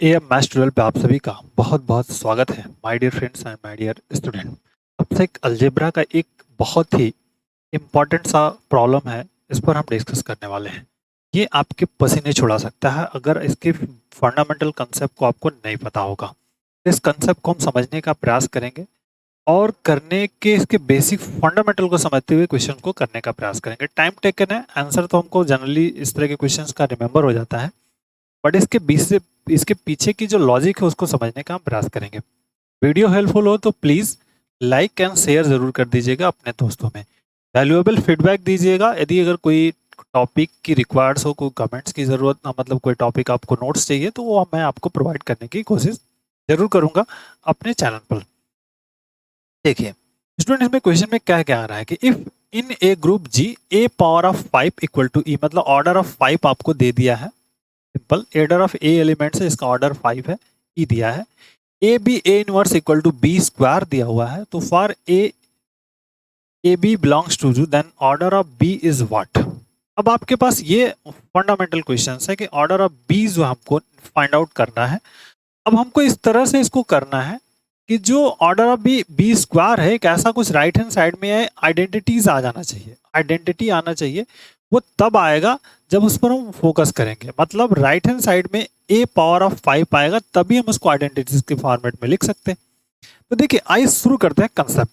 Am maths 12 पे आप सभी का बहुत बहुत स्वागत है my dear friends and my dear student. सबसे एक अलजेब्रा का एक बहुत ही इम्पॉर्टेंट सा प्रॉब्लम है, इस पर हम डिस्कस करने वाले हैं। ये आपके पसीने छुड़ा सकता है अगर इसके फंडामेंटल कंसेप्ट को आपको नहीं पता होगा। इस कंसेप्ट को हम समझने का प्रयास करेंगे और करने के इसके बेसिक फंडामेंटल को समझते हुए क्वेश्चन को करने का प्रयास करेंगे। टाइम टेकन है, आंसर तो हमको जनरली इस तरह के क्वेश्चंस का रिमेंबर हो जाता है, बट इसके बीच से इसके पीछे की जो लॉजिक है उसको समझने का हम प्रयास करेंगे। वीडियो हेल्पफुल हो तो प्लीज़ लाइक एंड शेयर ज़रूर कर दीजिएगा अपने दोस्तों में। वैल्यूएबल फीडबैक दीजिएगा। यदि अगर कोई टॉपिक की रिक्वायर्ड्स हो, कोई कमेंट्स की ज़रूरत, मतलब कोई टॉपिक आपको नोट्स चाहिए तो वो मैं आपको प्रोवाइड करने की कोशिश ज़रूर करूँगा अपने चैनल पर। देखिए स्टूडेंट, इसमें क्वेश्चन में क्या क्या आ रहा है कि if in a group G a power of 5 equal to e, मतलब ऑर्डर ऑफ 5 आपको दे दिया है। Simple adder of a elements है, इसका ऑर्डर 5 है, ई दिया है। A b a inverse equal to b square दिया हुआ है, तो for a b belongs to U then order of b is what. अब आपके पास ये फंडामेंटल क्वेश्चंस है कि ऑर्डर ऑफ बी जो हमको फाइंड आउट करना है। अब हमको इस तरह से इसको करना है कि जो order of b b square है, एक ऐसा कुछ राइट हैंड साइड में आइडेंटिटीज आ जाना चाहिए, आइडेंटिटी आना चाहिए। वो तब आएगा जब उस पर हम फोकस करेंगे, मतलब राइट हैंड साइड में ए पावर ऑफ 5 आएगा तभी हम उसको आइडेंटिटीज के फॉर्मेट में लिख सकते हैं। तो देखिए आइए शुरू करते हैं। कंसेप्ट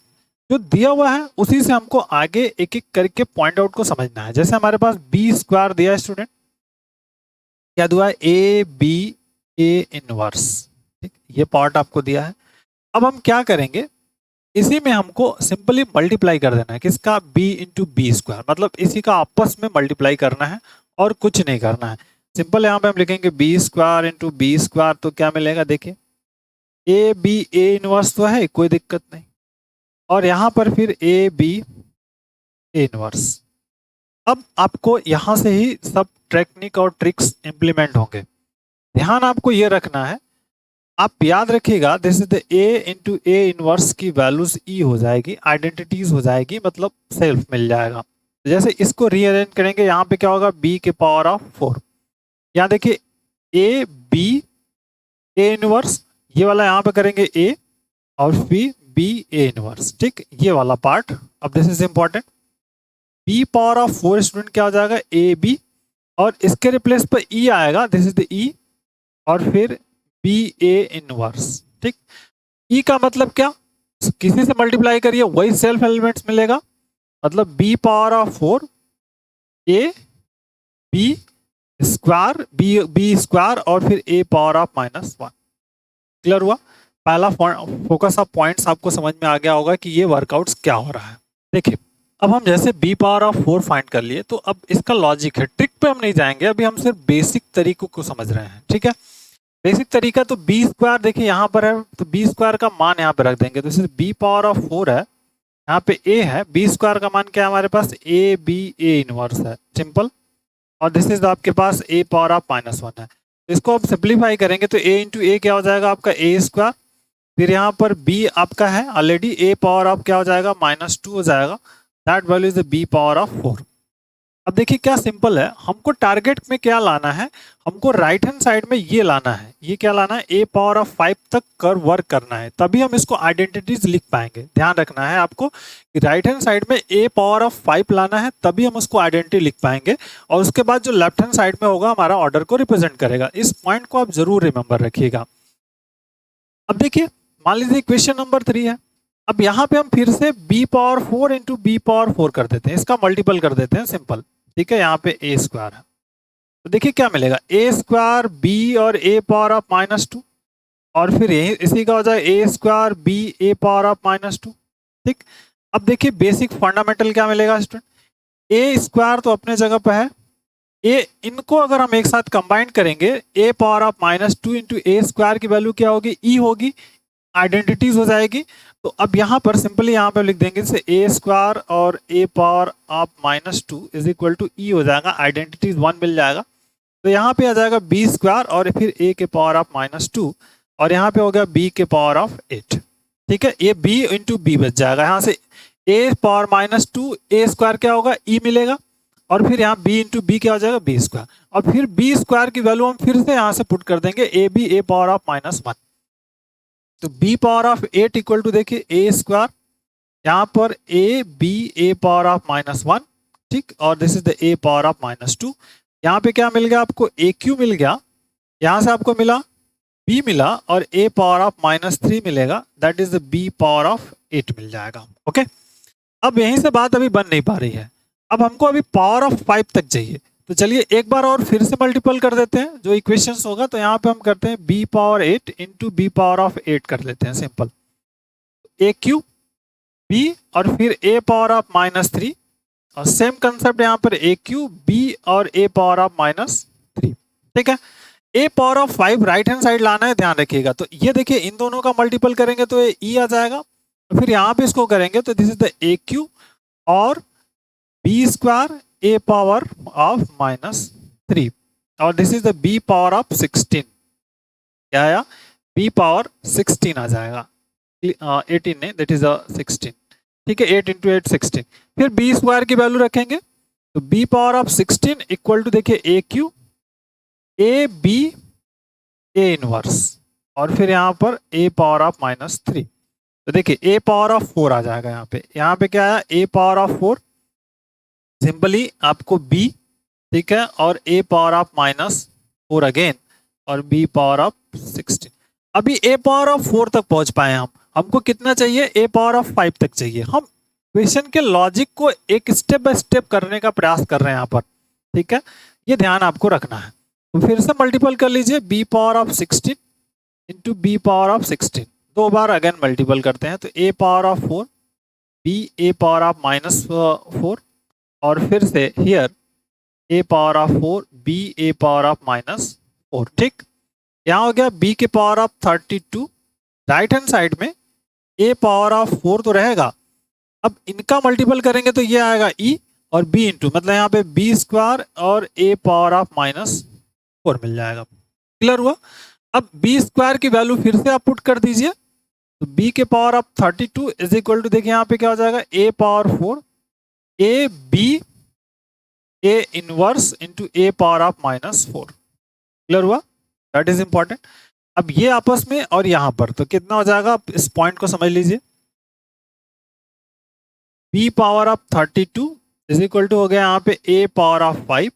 जो दिया हुआ है उसी से हमको आगे एक एक करके पॉइंट आउट को समझना है। जैसे हमारे पास बी स्क्वायर दिया है स्टूडेंट, क्या दिया है, ए बी ए इनवर्स, ठीक, ये पार्ट आपको दिया है। अब हम क्या करेंगे, इसी में हमको सिंपली मल्टीप्लाई कर देना है, किसका, b इंटू बी स्क्वायर, मतलब इसी का आपस में मल्टीप्लाई करना है और कुछ नहीं करना है। सिंपल यहाँ पे हम लिखेंगे b square into b square, तो क्या मिलेगा, देखिए ए बी ए इनवर्स तो है, कोई दिक्कत नहीं, और यहाँ पर फिर ए बी ए इनवर्स। अब आपको यहाँ से ही सब टेक्निक और ट्रिक्स इंप्लीमेंट होंगे। ध्यान आपको ये रखना है, आप याद रखिएगा, this is the A into A inverse की वैल्यूज ई हो जाएगी, आइडेंटिटीज हो जाएगी, मतलब सेल्फ मिल जाएगा। जैसे इसको रीअरेंज करेंगे, यहाँ पे क्या होगा, बी के पावर ऑफ 4। यहाँ देखिए ए बी ए इनवर्स, ये वाला यहाँ पे करेंगे ए और फिर बी ए इनवर्स, ठीक, ये वाला पार्ट। अब this is important, b power of 4 student क्या हो जाएगा, ए बी, और इसके रिप्लेस पर ई आएगा, दिस इज द ई, और फिर बी ए इनवर्स, ठीक। ई का मतलब क्या, किसी से मल्टीप्लाई करिए वही सेल्फ एलिमेंट्स मिलेगा, मतलब b power of 4 a b square b square और फिर ए पावर ऑफ -1। क्लियर हुआ। पहला फोकस ऑफ पॉइंट्स आपको समझ में आ गया होगा कि ये वर्कआउट्स क्या हो रहा है। देखिए अब हम जैसे b पावर ऑफ 4 फाइंड कर लिए, तो अब इसका लॉजिक है, ट्रिक पे हम नहीं जाएंगे, अभी हम सिर्फ बेसिक तरीकों को समझ रहे हैं, ठीक है। बेसिक तरीका तो बी स्क्वायर देखिए यहाँ पर है, तो बी स्क्वायर का मान यहाँ पे रख देंगे, तो जैसे बी पावर ऑफ 4 है, यहाँ पे ए है, बी स्क्वायर का मान क्या है हमारे पास, ए बी ए इनवर्स है, सिंपल, और दिस इज आपके पास ए पावर ऑफ -1 है। इसको आप सिंप्लीफाई करेंगे तो ए इंटू ए क्या हो जाएगा आपका, ए स्क्वायर, फिर यहाँ पर बी आपका है ऑलरेडी, ए पावर ऑफ क्या हो जाएगा, -2 हो जाएगा, that value is the b power of 4। अब देखिए क्या सिंपल है, हमको टारगेट में क्या लाना है, हमको राइट हैंड साइड में ये लाना है, ये क्या लाना है, ए पावर ऑफ 5 तक कर वर्क करना है, तभी हम इसको आइडेंटिटीज लिख पाएंगे। ध्यान रखना है आपको कि राइट हैंड साइड में ए पावर ऑफ 5 लाना है, तभी हम उसको आइडेंटिटी लिख पाएंगे, और उसके बाद जो लेफ्ट हैंड साइड में होगा हमारा ऑर्डर को रिप्रेजेंट करेगा। इस पॉइंट को आप जरूर रिमेंबर रखिएगा। अब देखिए मान लीजिए क्वेश्चन नंबर 3 है, अब यहाँ पे हम फिर से b power 4 into b power 4 कर देते हैं, इसका मल्टीपल कर देते हैं, सिंपल, ठीक है। यहाँ पे ए स्क्वायर है, तो देखिए क्या मिलेगा, ए स्क्वायर बी और ए पावर ऑफ -2, और फिर यही इसी का हो जाए a square b a power of -2, ठीक। अब देखिए बेसिक फंडामेंटल क्या मिलेगा स्टूडेंट, ए स्क्वायर तो अपने जगह पर है, ए इनको अगर हम एक साथ कंबाइन करेंगे, a power of -2 into a square की वैल्यू क्या होगी, ई होगी, आइडेंटिटीज हो जाएगी। तो अब यहाँ पर सिंपली यहाँ पे लिख देंगे, जैसे ए स्क्वायर और a power of -2 is equal to e हो जाएगा, आइडेंटिटीज 1 मिल जाएगा, तो यहाँ पे आ जाएगा बी स्क्वायर और फिर ए के पावर ऑफ -2, और यहाँ पे हो गया बी के पावर ऑफ 8, ठीक है। ये बी इंटू बी बच जाएगा, यहाँ से ए पावर -2 ए स्क्वायर क्या होगा, ई मिलेगा, और फिर यहाँ b इंटू बी क्या हो जाएगा बी स्क्वायर, और फिर बी स्क्वायर की वैल्यू हम फिर से यहाँ से पुट कर देंगे a b a power of -1, तो b power of 8 equal to देखिए ए स्क्वायर, यहाँ पर a b a power of -1, ठीक, और this is the a power of -2। यहाँ पे क्या मिल गया आपको, ए क्यू मिल गया, यहाँ से आपको मिला b मिला, और a पावर ऑफ -3 मिलेगा, that is the b power of 8 मिल जाएगा। ओके, अब यहीं से बात अभी बन नहीं पा रही है, अब हमको अभी पावर ऑफ 5 तक चाहिए, तो चलिए एक बार और फिर से मल्टीपल कर देते हैं जो इक्वेशंस होगा, तो यहाँ पे हम करते हैं b power 8 into b power of 8 कर लेते हैं सिंपल, a क्यू b और फिर a पावर ऑफ -3, और सेम कंसेप्ट यहाँ पर a क्यू b और a पावर ऑफ -3, ठीक है। a power of 5 right hand side लाना है, ध्यान रखिएगा, तो ये देखिए इन दोनों का मल्टीपल करेंगे तो ये e आ जाएगा, तो फिर यहाँ पे इसको करेंगे तो this is the a Q और b square a power of -3, और this is the b power of 16, क्या आया b पावर 16 आ जाएगा, 18 नहीं, दैट इज 16, ठीक है, 8 इंटू 8 16, फिर b स्क्वायर की वैल्यू रखेंगे, तो b power of 16 equal to देखिए a q a b a inverse, और फिर यहाँ पर a पावर ऑफ -3, तो देखिए a पावर ऑफ 4 आ जाएगा, यहाँ पे क्या आया a पावर ऑफ 4, सिंपली आपको b, ठीक है, और a पावर ऑफ -4 अगेन, और b पावर ऑफ 16, अभी a पावर ऑफ 4 तक पहुंच पाए हम, हमको कितना चाहिए, a पावर ऑफ 5 तक चाहिए। हम क्वेश्चन के लॉजिक को एक स्टेप बाय स्टेप करने का प्रयास कर रहे हैं यहाँ पर, ठीक है, ये ध्यान आपको रखना है। तो फिर से मल्टीपल कर लीजिए, b power of 16 into b power of 16, दो बार अगेन मल्टीपल करते हैं, तो a power of 4 b a power of -4, और फिर से here a power of 4 b a power of -4, ठीक, यहाँ हो गया b के power of 32, right hand side में a पावर ऑफ 4 तो रहेगा, अब इनका मल्टीपल करेंगे तो ये आएगा e और b इंटू, मतलब यहाँ पे b स्क्वायर और a पावर ऑफ -4 मिल जाएगा, क्लियर हुआ। अब b स्क्वायर की वैल्यू फिर से आप पुट कर दीजिए, तो b के power of 32 is equal to, देखिए यहाँ पे क्या हो जाएगा, a power 4 a b a inverse into a power of -4, clear हुआ, दैट इज इंपॉर्टेंट। अब ये आपस में और यहाँ पर तो कितना हो जाएगा, आप इस पॉइंट को समझ लीजिए, b power of 32 is equal to हो गया यहाँ पे a पावर ऑफ 5,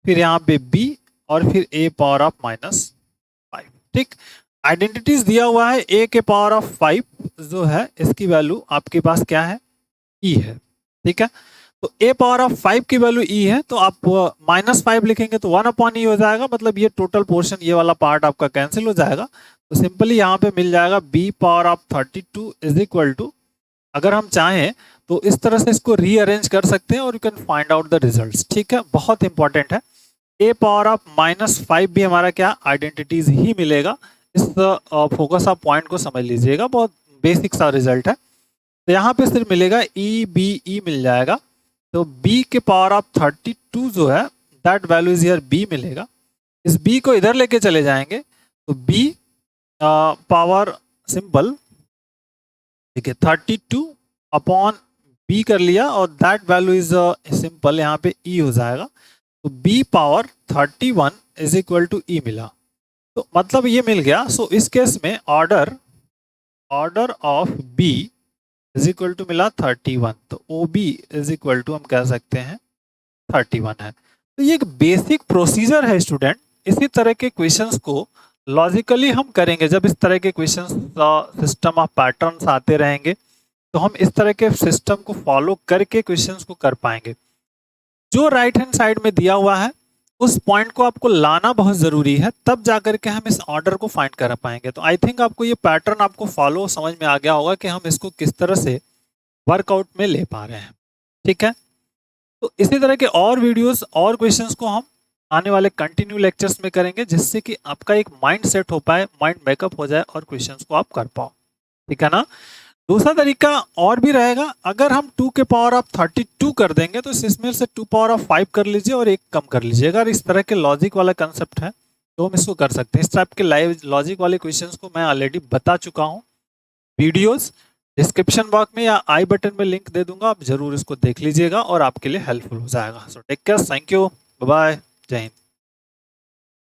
फिर यहाँ पे b और फिर a पावर ऑफ -5, ठीक, आइडेंटिटीज दिया हुआ है, a के पावर ऑफ 5 जो है इसकी वैल्यू आपके पास क्या है, e है, ठीक है, तो a पावर ऑफ 5 की वैल्यू e है, तो आप -5 लिखेंगे तो 1/e हो जाएगा, मतलब ये टोटल पोर्शन, ये वाला पार्ट आपका कैंसिल हो जाएगा, तो सिंपली यहाँ पे मिल जाएगा b power of 32 is equal to, अगर हम चाहें तो इस तरह से इसको रीअरेंज कर सकते हैं और you can find out the results, ठीक है, बहुत इंपॉर्टेंट है। a पावर ऑफ -5 भी हमारा क्या आइडेंटिटीज ही मिलेगा, इस फोकस ऑफ पॉइंट को समझ लीजिएगा, बहुत बेसिक सा रिजल्ट है। तो यहाँ पे सिर्फ मिलेगा ई बी ई मिल जाएगा, तो b के पावर ऑफ 32 जो है that value is here b मिलेगा, इस b को इधर लेके चले जाएंगे तो b पावर सिंपल, ठीक है, 32 अपॉन b कर लिया और दैट वैल्यू इज सिंपल, यहाँ पे e हो जाएगा, तो b power 31 is equal to e मिला, तो मतलब ये मिल गया। सो इस केस में order of b is equal to मिला 31, तो OB इज इक्वल टू हम कह सकते हैं 31 है। तो ये एक बेसिक प्रोसीजर है स्टूडेंट, इसी तरह के क्वेश्चंस को लॉजिकली हम करेंगे, जब इस तरह के क्वेश्चंस सिस्टम ऑफ पैटर्न्स आते रहेंगे तो हम इस तरह के सिस्टम को फॉलो करके क्वेश्चंस को कर पाएंगे। जो राइट हैंड साइड में दिया हुआ है उस पॉइंट को आपको लाना बहुत जरूरी है, तब जाकर के हम इस ऑर्डर को फाइंड कर पाएंगे। तो आई थिंक आपको ये पैटर्न आपको फॉलो समझ में आ गया होगा कि हम इसको किस तरह से वर्कआउट में ले पा रहे हैं, ठीक है। तो इसी तरह के और वीडियोस और क्वेश्चंस को हम आने वाले कंटिन्यू लेक्चर्स में करेंगे, जिससे कि आपका एक माइंड सेट हो पाए, माइंड मेकअप हो जाए और क्वेश्चंस को आप कर पाओ, ठीक है ना। दूसरा तरीका और भी रहेगा, अगर हम 2 के पावर ऑफ 32 कर देंगे तो इसमें से 2 पावर ऑफ 5 कर लीजिए और एक कम कर लीजिए। अगर इस तरह के लॉजिक वाला कंसेप्ट है तो हम इसको कर सकते हैं। इस टाइप के लाइव लॉजिक वाले क्वेश्चंस को मैं ऑलरेडी बता चुका हूँ, वीडियोस डिस्क्रिप्शन बॉक्स में या आई बटन में लिंक दे दूंगा, आप जरूर इसको देख लीजिएगा और आपके लिए हेल्पफुल हो जाएगा। So take care, thank you, bye bye, जय हिंद।